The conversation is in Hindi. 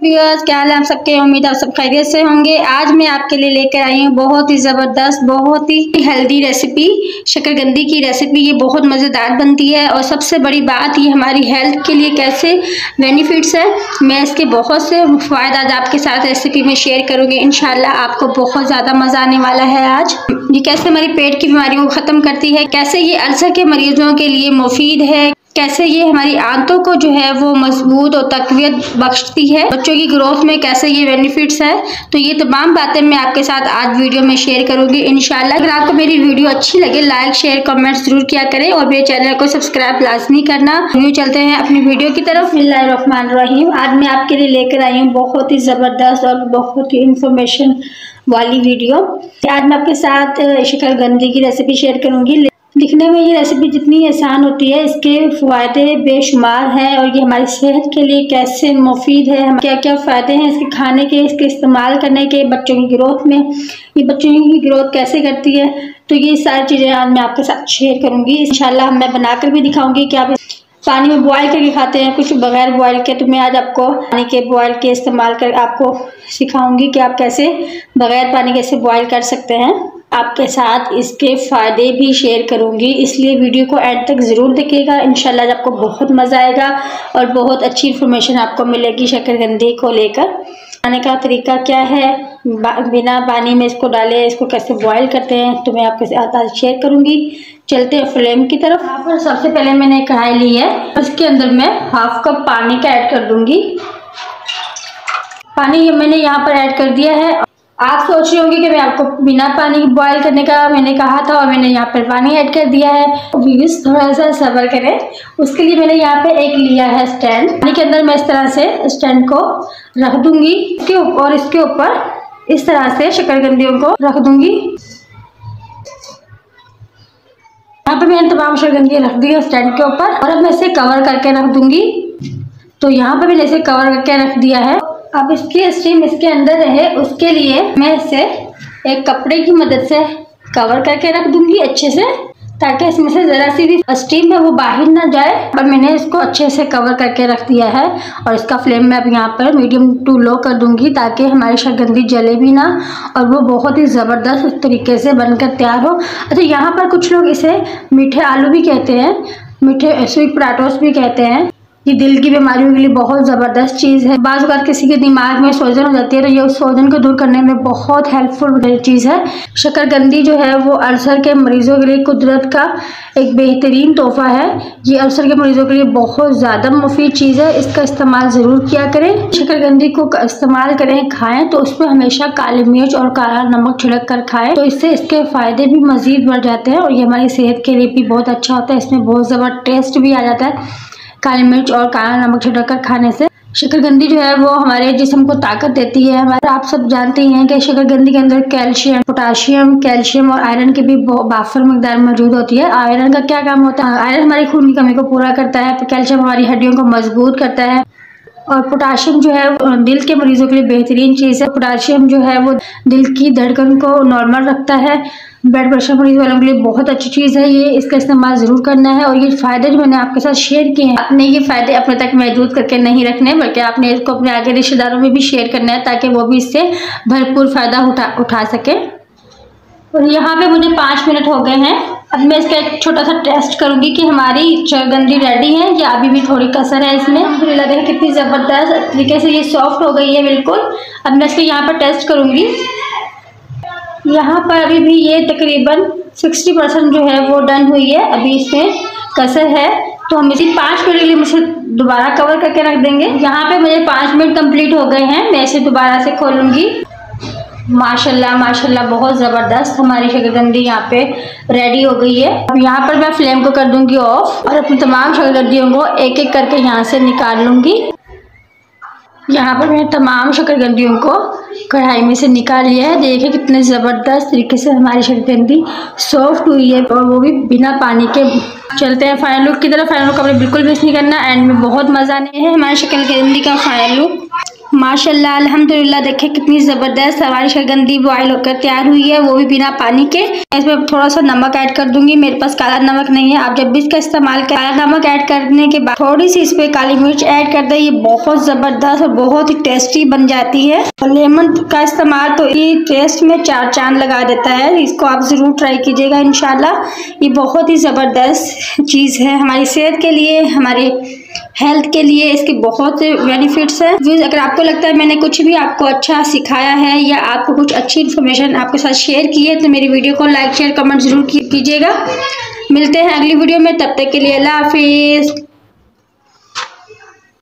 व्यूअर्स, क्या हाल है आप सबके। उम्मीद आप सब खैरियत से होंगे। आज मैं आपके लिए लेकर आई हूँ बहुत ही ज़बरदस्त, बहुत ही हेल्दी रेसिपी, शकरकंदी की रेसिपी। ये बहुत मज़ेदार बनती है और सबसे बड़ी बात, ये हमारी हेल्थ के लिए कैसे बेनिफिट्स है, मैं इसके बहुत से फ़ायदा आज आपके साथ रेसिपी में शेयर करूँगी। इंशाल्लाह आपको बहुत ज़्यादा मज़ा आने वाला है। आज ये कैसे हमारी पेट की बीमारियों को ख़त्म करती है, कैसे ये अल्सर के मरीजों के लिए मुफीद है, कैसे ये हमारी आंतों को जो है वो मजबूत और तकवीत बख्शती है, बच्चों की ग्रोथ में कैसे ये बेनिफिट्स है। तो ये तमाम बातें मैं आपके साथ आज वीडियो में शेयर करूंगी इंशाल्लाह। अगर आपको मेरी वीडियो अच्छी लगे, लाइक शेयर कमेंट जरूर किया करें और मेरे चैनल को सब्सक्राइब लाजमी करना। यूँ चलते हैं अपनी वीडियो की तरफ। बिस्मिल्लाहिर्रहमानिर्रहीम। आज मैं आपके लिए लेकर आई हूँ बहुत ही ज़बरदस्त और बहुत ही इंफॉर्मेशन वाली वीडियो। आज मैं आपके साथ शकरकंदी की रेसिपी शेयर करूँगी। दिखने में ये रेसिपी जितनी आसान होती है, इसके फ़ायदे बेशुमार हैं और ये हमारी सेहत के लिए कैसे मुफीद है, हम क्या क्या फ़ायदे हैं इसके खाने के, इसके इस्तेमाल करने के, बच्चों की ग्रोथ में ये बच्चों की ग्रोथ कैसे करती है। तो ये सारी चीज़ें आज मैं आपके साथ शेयर करूँगी इंशाल्लाह। मैं बनाकर भी दिखाऊँगी कि आप पानी में बॉयल करके खाते हैं, कुछ बगैर बॉयल के। तो मैं आज आपको पानी के बॉयल के इस्तेमाल कर आपको सिखाऊंगी कि आप कैसे बगैर पानी कैसे बॉयल कर सकते हैं। आपके साथ इसके फ़ायदे भी शेयर करूंगी, इसलिए वीडियो को एंड तक ज़रूर देखिएगा। इंशाल्लाह आपको बहुत मज़ा आएगा और बहुत अच्छी इन्फॉर्मेशन आपको मिलेगी शकरकंदी को लेकर। बनाने का तरीका क्या है, बिना पानी में इसको डाले इसको कैसे बॉयल करते हैं, तो मैं आपके साथ आज शेयर करूंगी। चलते हैं फ्लेम की तरफ। यहाँ पर सबसे पहले मैंने कढ़ाई ली है, इसके अंदर मैं हाफ कप पानी का ऐड कर दूंगी। पानी मैंने यहाँ पर ऐड कर दिया है। आप सोच रहे होंगे कि मैं आपको बिना पानी बॉयल करने का मैंने कहा था और मैंने यहाँ पर पानी ऐड कर दिया है। व्यूअर्स थोड़ा सा सब्र करें, उसके लिए मैंने यहाँ पे एक लिया है स्टैंड। पानी के अंदर मैं इस तरह से स्टैंड को रख दूंगी और इसके ऊपर इस तरह से शकरकंदियों को रख दूंगी। यहाँ पे मैंने तमाम शकरकंदियाँ रख दी है स्टैंड के ऊपर और अब मैं इसे कवर करके रख दूंगी। तो यहाँ पे मैंने इसे कवर करके रख दिया है। अब इसकी स्टीम इसके अंदर रहे, उसके लिए मैं इसे एक कपड़े की मदद से कवर करके रख दूंगी अच्छे से, ताकि इसमें से ज़रा सी भी स्टीम है वो बाहर ना जाए। और मैंने इसको अच्छे से कवर करके रख दिया है और इसका फ्लेम मैं अब यहाँ पर मीडियम टू लो कर दूंगी, ताकि हमारी शकरकंदी जले भी ना और वो बहुत ही ज़बरदस्त तरीके से बनकर तैयार हो। अच्छा, यहाँ पर कुछ लोग इसे मीठे आलू भी कहते हैं, मीठे स्वीट पोटैटोस भी कहते हैं। ये दिल की बीमारियों के लिए बहुत ज़बरदस्त चीज़ है। बाज़ अगर किसी के दिमाग में सूजन हो जाती है तो ये उस सूजन को दूर करने में बहुत हेल्पफुल चीज़ है। शकरकंदी जो है वो अल्सर के मरीज़ों के लिए कुदरत का एक बेहतरीन तोहफ़ा है। ये अल्सर के मरीज़ों के लिए बहुत ज़्यादा मुफीद चीज़ है, इसका इस्तेमाल ज़रूर किया करें। शकरकंदी को इस्तेमाल करें, खाएँ तो उस पर हमेशा काली मिर्च और काला नमक छिड़क कर खाएँ, तो इससे इसके फ़ायदे भी मज़ीद बढ़ जाते हैं और ये हमारी सेहत के लिए भी बहुत अच्छा होता है। इसमें बहुत ज़बरदस्त टेस्ट भी आ जाता है काली मिर्च और काला नमक छिड़क कर खाने से। शकरकंदी जो है वो हमारे जिस्म को ताकत देती है। हमारे आप सब जानते ही हैं कि शकरकंदी के अंदर कैल्शियम, पोटाशियम, कैल्शियम और आयरन की भी बाफर मकदार मौजूद होती है। आयरन का क्या काम होता है? आयरन हमारी खून की कमी को पूरा करता है, कैल्शियम हमारी हड्डियों को मजबूत करता है और पोटाशियम जो है दिल के मरीजों के लिए बेहतरीन चीज़ है। पोटाशियम जो है वो दिल की धड़कन को नॉर्मल रखता है। ब्लड प्रेशर मरीज वालों के लिए बहुत अच्छी चीज़ है ये, इसका इस्तेमाल ज़रूर करना है। और ये फ़ायदे जो मैंने आपके साथ शेयर किए हैं, आपने ये फ़ायदे अपने तक महदूद करके नहीं रखने, बल्कि आपने इसको अपने आगे रिश्तेदारों में भी शेयर करना है, ताकि वो भी इससे भरपूर फ़ायदा उठा सके। और यहाँ पे मुझे 5 मिनट हो गए हैं। अब मैं इसका एक छोटा सा टेस्ट करूँगी कि हमारी शकरकंदी रेडी है या अभी भी थोड़ी कसर है इसमें। अल्हम्दुलिल्लाह देखिए कितनी ज़बरदस्त तरीके से ये सॉफ्ट हो गई है बिल्कुल। अब मैं इसको यहाँ पर टेस्ट करूँगी। यहाँ पर अभी भी ये तकरीबन 60% जो है वो डन हुई है, अभी इसमें कसर है। तो हम इसे 5 मिनट के लिए मुझे दोबारा कवर करके रख देंगे। यहाँ पे मुझे 5 मिनट कंप्लीट हो गए हैं। मैं इसे दोबारा से खोलूँगी। माशाल्लाह माशाल्लाह बहुत ज़बरदस्त हमारी शकरकंदी यहाँ पे रेडी हो गई है। अब यहाँ पर मैं फ्लेम को कर दूँगी ऑफ और अपनी तमाम शकरकंदियों को एक एक करके यहाँ से निकाल लूँगी। यहाँ पर मैंने तमाम शकरकंदियों को कढ़ाई में से निकाल लिया है। देखिए कितने ज़बरदस्त तरीके से हमारी शकरकंदी सॉफ्ट हुई है और वो भी बिना पानी के। चलते हैं फाइनल लुक की तरफ। फाइनल लुक अपने बिल्कुल मिस नहीं करना, एंड में बहुत मज़ा आने है हमारी शकरकंदी का फाइनल लुक। माशाल्लाह अल्हम्दुलिल्लाह। देखिए कितनी ज़बरदस्त हमारी शकरकंदी बॉयल होकर तैयार हुई है, वो भी बिना पानी के। इसमें थोड़ा सा नमक ऐड कर दूंगी, मेरे पास काला नमक नहीं है। आप जब भी इसका इस्तेमाल करें, काला नमक ऐड करने के बाद थोड़ी सी इस पे काली मिर्च ऐड कर दें। ये बहुत ज़बरदस्त और बहुत ही टेस्टी बन जाती है। लेमन का इस्तेमाल तो ये टेस्ट में 4 चांद लगा देता है। इसको आप ज़रूर ट्राई कीजिएगा इंशाल्लाह। ये बहुत ही ज़बरदस्त चीज़ है हमारी सेहत के लिए, हमारे हेल्थ के लिए इसके बहुत से बेनिफिट्स हैं। अगर आपको लगता है मैंने कुछ भी आपको अच्छा सिखाया है या आपको कुछ अच्छी इन्फॉर्मेशन आपके साथ शेयर की है तो मेरी वीडियो को लाइक शेयर कमेंट जरूर कीजिएगा। मिलते हैं अगली वीडियो में, तब तक के लिए अल्लाह हाफिज़।